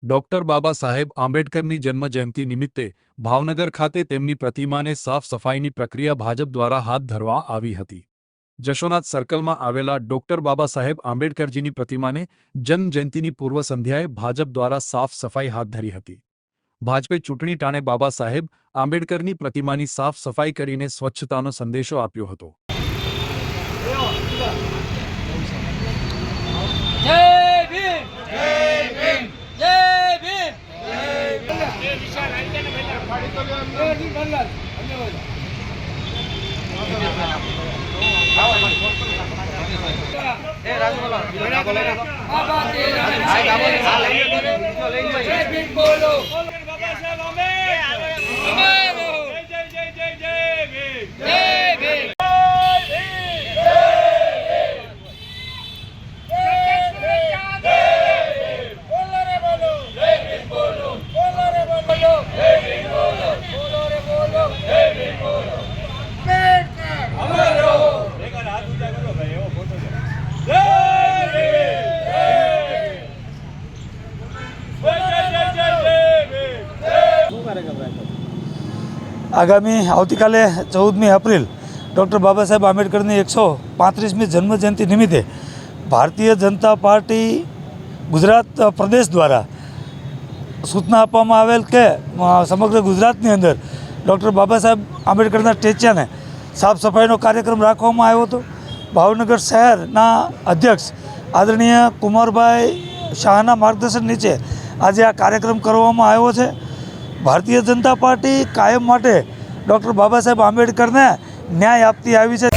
Doctor Baba Saheb આંબેડકરની જન્મજયંતિ નિમિત્તે ભાવનગર ખાતે તેમની પ્રતિમાને સાફ સફાઈની પ્રક્રિયા ભાજપ દ્વારા હાથ ધરવામાં આવી હતી। જશોનાથ સર્કલમાં આવેલા ડોક્ટર બાબા સાહેબ આંબેડકરજીની પ્રતિમાને જન્મજયંતિની પૂર્વ સંધ્યાએ ભાજપ દ્વારા સાફ સફાઈ હાથ ધરી હતી। ભાજપે ચૂંટણી ટાણે બાબા સાહેબ આંબેડકરની પ્રતિમાની સાફ સફાઈ કરીને સ્વચ્છતાનો સંદેશો આપ્યો હતો। આગામી આવતીકાલે 14મી એપ્રિલ ડૉક્ટર બાબા સાહેબ આંબેડકરની 135મી જન્મજયંતિ નિમિત્તે ભારતીય જનતા પાર્ટી ગુજરાત પ્રદેશ દ્વારા સૂચના આપવામાં આવેલ કે સમગ્ર ગુજરાતની અંદર ડૉક્ટર બાબા સાહેબ આંબેડકરના સ્ટેચ્યુને સાફ સફાઈનો કાર્યક્રમ રાખવામાં આવ્યો હતો। ભાવનગર શહેરના અધ્યક્ષ આદરણીય કુમારભાઈ શાહના માર્ગદર્શન નીચે આજે આ કાર્યક્રમ કરવામાં આવ્યો છે। ભારતીય જનતા પાર્ટી કાયમ માટે ડૉક્ટર બાબા સાહેબ આંબેડકરને ન્યાય આપતી આવી છે।